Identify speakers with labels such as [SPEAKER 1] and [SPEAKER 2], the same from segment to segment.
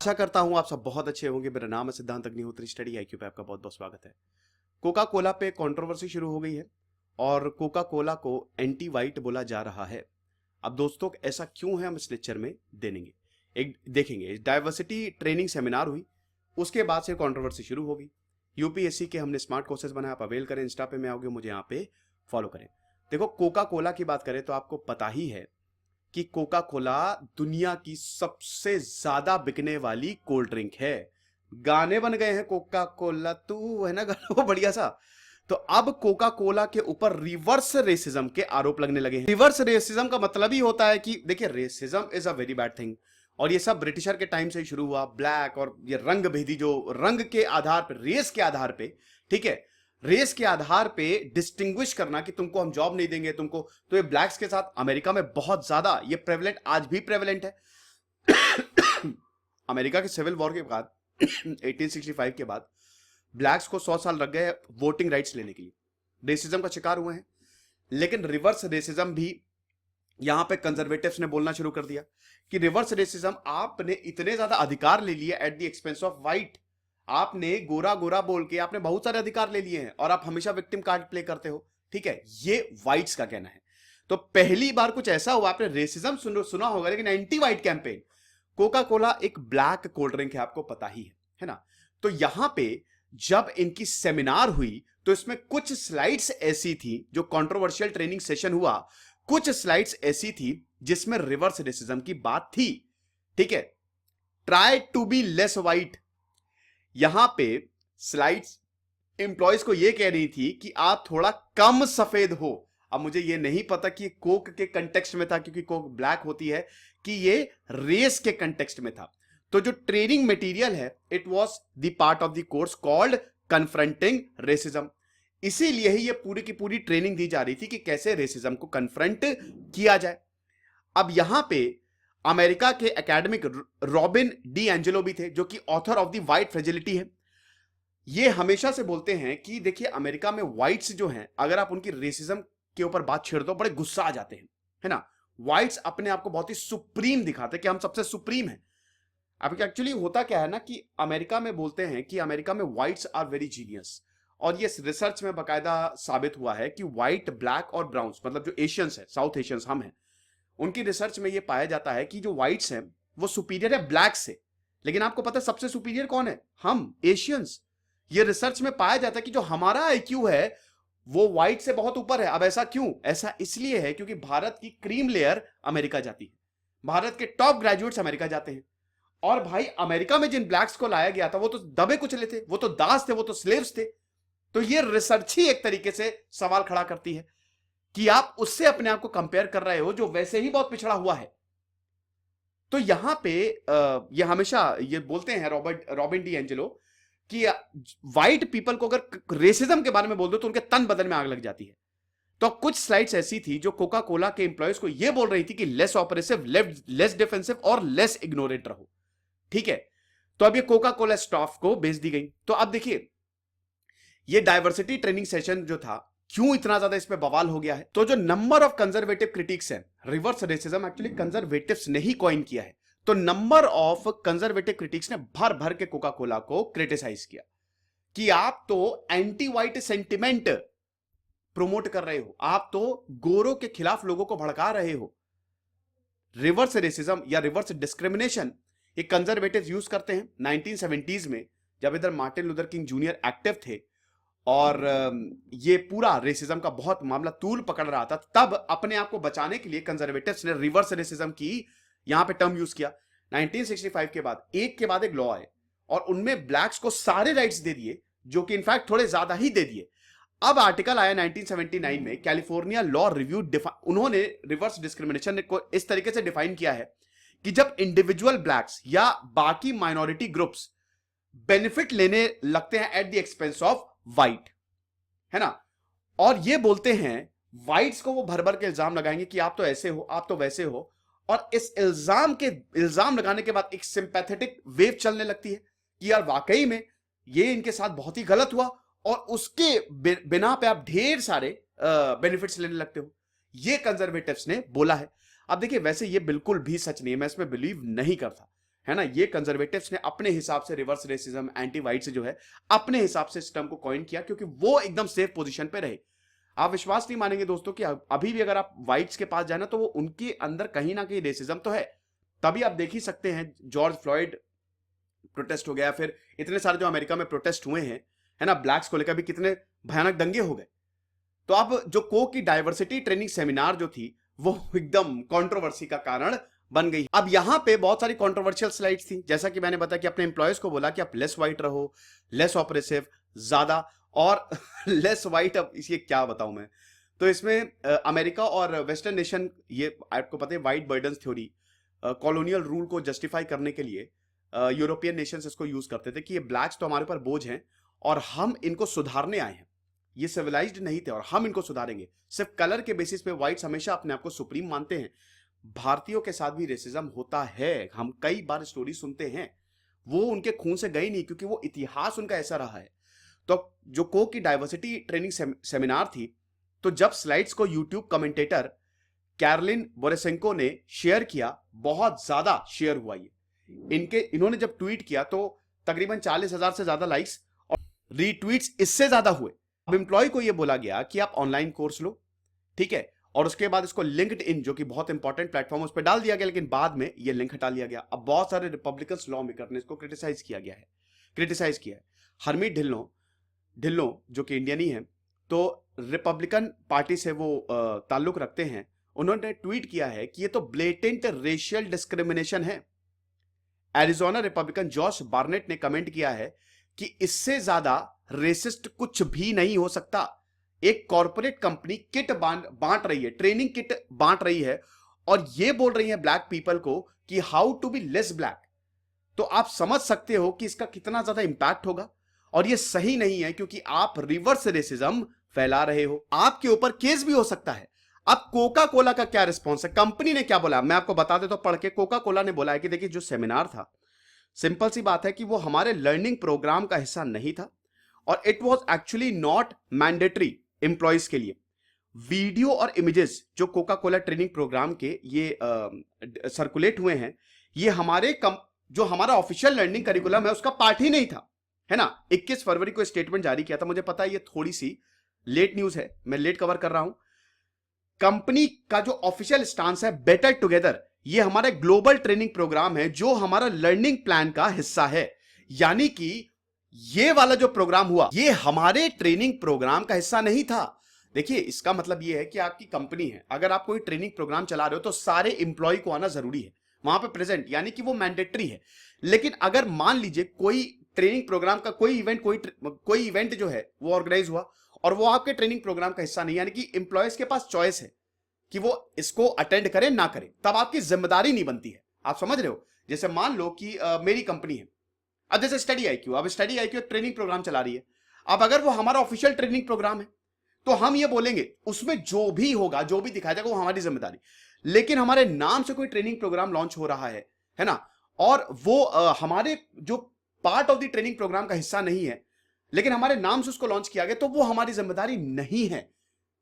[SPEAKER 1] आशा करता हूं आप सब बहुत अच्छे होंगे। मेरा नाम है सिद्धांत अग्निहोत्री, स्टडी आईक्यू पे आपका बहुत बहुत स्वागत है। कोका कोला पे कंट्रोवर्सी शुरू हो गई है और कोका कोला को एंटी वाइट बोला जा रहा है। अब दोस्तों ऐसा क्यों है हम इस लेक्चर में देखेंगे। एक देखेंगे डाइवर्सिटी ट्रेनिंग सेमिनार हुई, उसके बाद से कंट्रोवर्सी शुरू हो गई। यूपीएससी के हमने स्मार्ट कोर्सेज बनाए, आप अवेल करें। इंस्टा पे मैं आओगे, मुझे यहाँ पे फॉलो करें। देखो कोका कोला की बात करें तो आपको पता ही है कि कोका कोला दुनिया की सबसे ज्यादा बिकने वाली कोल्ड ड्रिंक है। गाने बन गए हैं कोका कोला तू है ना गाना, वो बढ़िया सा। तो अब कोका कोला के ऊपर रिवर्स रेसिज्म के आरोप लगने लगे हैं। रिवर्स रेसिज्म का मतलब ही होता है कि देखिए, racism is a very bad thing और ये सब ब्रिटिशर के टाइम से ही शुरू हुआ। ब्लैक और ये रंग भेदी, जो रंग के आधार पर, रेस के आधार पे, ठीक है, रेस के आधार पे डिस्टिंग्विश करना कि तुमको हम जॉब नहीं देंगे तुमको। तो ये ब्लैक्स के साथ अमेरिका में बहुत ज्यादा ये प्रेवलेंट, आज भी प्रेवलेंट है। अमेरिका के सिविल वॉर के बाद 1865 के बाद ब्लैक्स को 100 साल लग गए वोटिंग राइट्स लेने के लिए। रेसिज्म का शिकार हुए हैं, लेकिन रिवर्स रेसिज्म भी यहां पे कंजर्वेटिव्स ने बोलना शुरू कर दिया कि रिवर्स रेसिज्म, आपने इतने ज्यादा अधिकार ले लिए at the expense of white. आपने गोरा गोरा बोल के आपने बहुत सारे अधिकार ले लिए हैं और आप हमेशा विक्टिम कार्ड प्ले करते हो, ठीक है। ये व्हाइट्स का कहना है। तो पहली बार कुछ ऐसा हुआ, आपने रेसिज्म सुना होगा लेकिन anti white campaign. Coca Cola एक ब्लैक कोल्ड ड्रिंक है, आपको पता ही है ना। तो यहां पे जब इनकी सेमिनार हुई तो इसमें कुछ स्लाइड्स ऐसी थी, जो कंट्रोवर्शियल ट्रेनिंग सेशन हुआ, कुछ स्लाइड्स ऐसी थी जिसमें रिवर्स रेसिज्म की बात थी, ठीक है। Try to be less white, यहां पे स्लाइड्स एम्प्लॉयज को यह कह रही थी कि आप थोड़ा कम सफेद हो। अब मुझे यह नहीं पता कि कोक के कंटेक्स्ट में था, क्योंकि कोक ब्लैक होती है, कि ये रेस के कंटेक्स्ट में था। तो जो ट्रेनिंग मटेरियल है, it was the part of the course called confronting racism. इसीलिए ही ये पूरी की पूरी ट्रेनिंग दी जा रही थी कि कैसे रेसिज्म को कन्फ्रंट किया जाए। अब यहां पे अमेरिका के एकेडमिक रॉबिन डी एंजेलो भी थे, जो कि author of the white fragility है। ये हमेशा से बोलते हैं कि देखिए, अमेरिका में व्हाइट्स जो हैं, अगर आप उनकी रेसिज्म के ऊपर बात छेड़ दो, बड़े गुस्सा आ जाते हैं, है ना। व्हाइट्स अपने आप को बहुत ही सुप्रीम दिखाते हैं कि हम सबसे सुप्रीम हैं। अब एक्चुअली होता क्या है ना कि अमेरिका में बोलते हैं कि अमेरिका में व्हाइट्स आर वेरी जीनियस, और ये रिसर्च में बाकायदा साबित हुआ है कि व्हाइट, ब्लैक और ब्राउन्स, मतलब जो एशियंस है, साउथ एशियंस हम हैं, उनकी रिसर्च में यह पाया जाता है कि जो व्हाइट्स हैं वो सुपीरियर है ब्लैक से। लेकिन आपको पता है सबसे सुपीरियर कौन है? हम एशियंस। ये रिसर्च में पाया जाता है कि जो हमारा आईक्यू है वो व्हाइट से बहुत ऊपर है। अब ऐसा क्यों? ऐसा इसलिए है क्योंकि भारत की क्रीम लेयर अमेरिका जाती है, भारत के टॉप ग्रेजुएट्स अमेरिका जाते हैं। और भाई, अमेरिका में जिन ब्लैक्स को लाया गया था वो तो दबे कुचले थे, वो तो दास थे, वो तो स्लेव्स थे। तो ये रिसर्च ही एक तरीके से सवाल खड़ा करती है कि आप उससे अपने आप को कंपेयर कर रहे हो जो वैसे ही बहुत पिछड़ा हुआ है। तो यहां पे ये हमेशा ये बोलते हैं रॉबिन डी एंजेलो कि व्हाइट पीपल को अगर रेसिज्म के बारे में बोल दो तो उनके तन बदन में आग लग जाती है। तो कुछ स्लाइड्स ऐसी थी जो कोका कोला के एम्प्लॉयज को यह बोल रही थी कि लेस ऑपरेसिव, लेस डिफेंसिव और लेस इग्नोरेंट रहो, ठीक है। तो अब ये कोका कोला स्टाफ को बेच दी गई। तो अब देखिए, ये डाइवर्सिटी ट्रेनिंग सेशन जो था, क्यों इतना ज्यादा इस पे बवाल हो गया है? तो जो नंबर ऑफ कंजर्वेटिव क्रिटिक्स है, रिवर्स रेसिज्म एक्चुअली कंजर्वेटिव्स ने ही कॉइन किया है। तो नंबर ऑफ कंजर्वेटिव क्रिटिक्स ने भर भर के कोका कोला को क्रिटिसाइज किया कि आप तो एंटी व्हाइट सेंटिमेंट प्रोमोट कर रहे हो, आप तो गोरों के खिलाफ लोगों को भड़का रहे हो। रिवर्स रेसिज्म या रिवर्स डिस्क्रिमिनेशन ये कंजर्वेटिव यूज करते हैं 1970s में, जब इधर Martin Luther king junior active थे और ये पूरा रेसिज्म का बहुत मामला तूल पकड़ रहा था। तब अपने आप को बचाने के लिए कंजर्वेटिव्स ने रिवर्स रेसिज्म की यहां पे टर्म यूज किया। 1965 के बाद एक लॉ आए और उनमें ब्लैक्स को सारे राइट्स दे दिए, जो कि इनफैक्ट थोड़े ज्यादा ही दे दिए। अब आर्टिकल आया 1979 में, कैलिफोर्निया लॉ रिव्यू, उन्होंने रिवर्स डिस्क्रिमिनेशन को इस तरीके से डिफाइन किया है कि जब इंडिविजुअल ब्लैक्स या बाकी माइनॉरिटी ग्रुप्स बेनिफिट लेने लगते हैं at the expense of white, है ना, और ये बोलते हैं व्हाइट्स को वो भर भर के इल्जाम लगाएंगे कि आप तो ऐसे हो, आप तो वैसे हो, और इस इल्जाम लगाने के बाद एक सिंपैथेटिक वेव चलने लगती है कि यार वाकई में ये इनके साथ बहुत ही गलत हुआ, और उसके बिना पे आप ढेर सारे बेनिफिट्स लेने लगते हो। ये कंजर्वेटिव्स ने बोला है। अब देखिए, वैसे ये बिल्कुल भी सच नहीं है, मैं इसमें बिलीव नहीं करता, है ना, ये कंजर्वेटिव्स ने अपने हिसाब से रिवर्स रेसिज्म, एंटी वाइट से जो है अपने हिसाब से सिस्टम को कॉइन किया, क्योंकि वो एकदम सेफ पोजीशन पे रहे। आप विश्वास नहीं मानेंगे दोस्तों कि अभी भी अगर आप व्हाइट्स के पास जाए ना, तो वो उनके अंदर कहीं ना कहीं रेसिज्म तो है। तभी आप देख ही सकते हैं जॉर्ज फ्लॉयड प्रोटेस्ट हो गया, फिर इतने सारे जो अमेरिका में प्रोटेस्ट हुए हैं, है ना, ब्लैक्स को लेकर भी कितने भयानक दंगे हो गए। तो अब जो कोक की डाइवर्सिटी ट्रेनिंग सेमिनार जो थी वो एकदम कंट्रोवर्सी का कारण बन गई। अब यहां पे बहुत सारी कंट्रोवर्शियल स्लाइड्स थी, जैसा कि मैंने बताया कि अपने एम्प्लॉयज को बोला कि आप लेस वाइट रहो, लेस ऑपरेसिव, ज्यादा और लेस वाइट। अब इसे क्या बताऊं मैं, तो इसमें अमेरिका और वेस्टर्न नेशन, ये आपको पता है white burden theory, colonial rule को जस्टिफाई करने के लिए यूरोपियन नेशंस इसको यूज करते थे कि ये ब्लैक्स तो हमारे ऊपर बोझ हैं और हम इनको सुधारने आए हैं, ये सिविलाइज्ड नहीं थे और हम इनको सुधारेंगे। सिर्फ कलर के बेसिस पे व्हाइट्स हमेशा अपने आप को सुप्रीम मानते हैं। भारतीयों के साथ भी रेसिज्म होता है, हम कई बार स्टोरी सुनते हैं, वो उनके खून से गई नहीं, क्योंकि वो इतिहास उनका ऐसा रहा है। तो जो कोक की डाइवर्सिटी ट्रेनिंग सेमिनार थी, तो जब स्लाइड्स को यूट्यूब कमेंटेटर कैरोलिन बोरेसेंको ने शेयर किया, बहुत ज्यादा शेयर हुआ ये इन्होंने जब ट्वीट किया तो तकरीबन 40,000 से ज्यादा लाइक्स और रीट्वीट्स इससे ज्यादा हुए। अब एम्प्लॉय को यह बोला गया कि आप ऑनलाइन कोर्स लो, ठीक है, और उसके बाद इसको लिंक्ड इन, जो कि बहुत इंपॉर्टेंट प्लेटफॉर्म, उस पर डाल दिया गया, लेकिन बाद में यह लिंक हटा लिया गया। अब बहुत सारे रिपब्लिकन लॉ मेकर ने इसको क्रिटिसाइज किया है। हरमीत ढिल्लों जो कि इंडियन ही है, तो रिपब्लिकन पार्टी से वो ताल्लुक रखते हैं, उन्होंने ट्वीट किया है कि ये तो ब्लेटेंट रेशियल डिस्क्रिमिनेशन है। एरिजोना रिपब्लिकन जॉश बार्नेट ने कमेंट किया है कि इससे ज्यादा रेसिस्ट कुछ भी नहीं हो सकता। एक कॉर्पोरेट कंपनी किट बांट रही है, ट्रेनिंग किट बांट रही है, और ये बोल रही है ब्लैक पीपल को कि how to be less black. तो आप समझ सकते हो कि इसका कितना ज्यादा इंपैक्ट होगा, और ये सही नहीं है, क्योंकि आप रिवर्स रेसिज्म फैला रहे हो, आपके ऊपर केस भी हो सकता है। अब कोका कोला का क्या रिस्पॉन्स है, कंपनी ने क्या बोला, मैं आपको बता देता हूं पढ़ के। कोका कोला ने बोला है कि देखिए, जो सेमिनार था, सिंपल सी बात है कि वो हमारे लर्निंग प्रोग्राम का हिस्सा नहीं था, और it was actually not mandatory employees के लिए। वीडियो और इमेजेस जो कोका कोला ट्रेनिंग प्रोग्राम के ये सर्कुलेट हुए हैं, ये जो हमारा ऑफिशियल लर्निंग करिकुलम है उसका पार्ट ही नहीं था, है ना। 21 फरवरी को स्टेटमेंट जारी किया था। मुझे पता है ये थोड़ी सी लेट न्यूज है, मैं लेट कवर कर रहा हूं। कंपनी का जो ऑफिशियल स्टांस है, बेटर टुगेदर, ये हमारा ग्लोबल ट्रेनिंग प्रोग्राम है जो हमारा लर्निंग प्लान का हिस्सा है। यानी कि ये वाला जो प्रोग्राम हुआ, ये हमारे ट्रेनिंग प्रोग्राम का हिस्सा नहीं था। देखिए, इसका मतलब ये है कि आपकी कंपनी है, अगर आप कोई ट्रेनिंग प्रोग्राम चला रहे हो तो सारे इंप्लॉय को आना जरूरी है वहां पे प्रेजेंट, यानी कि वो मैंडेटरी है। लेकिन अगर मान लीजिए कोई ट्रेनिंग प्रोग्राम का कोई इवेंट जो है वो ऑर्गेनाइज हुआ और वो आपके ट्रेनिंग प्रोग्राम का हिस्सा नहीं, यानी कि इंप्लॉयज के पास चॉइस है कि वो इसको अटेंड करें ना करें, तब आपकी जिम्मेदारी नहीं बनती है। आप समझ रहे हो। जैसे मान लो कि मेरी कंपनी है, अब जैसे स्टडी IQ, अब स्टडी IQ ट्रेनिंग प्रोग्राम चला रही है। अब अगर वो हमारा ऑफिशियल ट्रेनिंग प्रोग्राम है तो हम ये बोलेंगे उसमें जो भी होगा, जो भी दिखाया जाएगा, वो हमारी जिम्मेदारी। लेकिन हमारे नाम से कोई ट्रेनिंग प्रोग्राम लॉन्च हो रहा है ना, और वो हमारे जो part of the training program का हिस्सा नहीं है, लेकिन हमारे नाम से उसको लॉन्च किया गया, तो वो हमारी जिम्मेदारी नहीं है,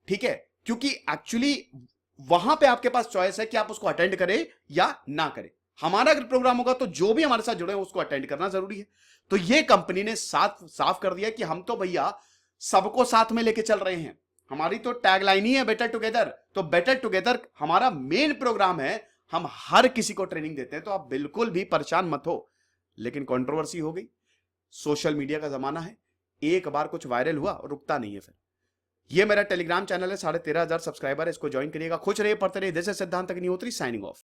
[SPEAKER 1] ठीक है। क्योंकि एक्चुअली वहां पे आपके पास चॉइस है कि आप उसको अटेंड करें या ना करें। हमारा अगर प्रोग्राम होगा तो जो भी हमारे साथ जुड़े हैं उसको अटेंड करना जरूरी है। तो ये कंपनी ने साफ कर दिया कि हम तो भैया सबको साथ में लेके चल रहे हैं, हमारी तो टैगलाइन ही है बेटर टुगेदर। तो बेटर टुगेदर हमारा मेन प्रोग्राम है, हम हर किसी को ट्रेनिंग देते हैं, तो आप बिल्कुल भी परेशान मत हो। लेकिन कंट्रोवर्सी हो गई, सोशल मीडिया का जमाना है, एक बार कुछ वायरल हुआ और रुकता नहीं है। फिर ये मेरा टेलीग्राम चैनल है, 13,500 सब्सक्राइबर है, इसको ज्वाइन करिएगा। खुश रहिए, पढ़ते रहिए। दिस इज सिद्धांत अग्निहोत्री साइनिंग ऑफ।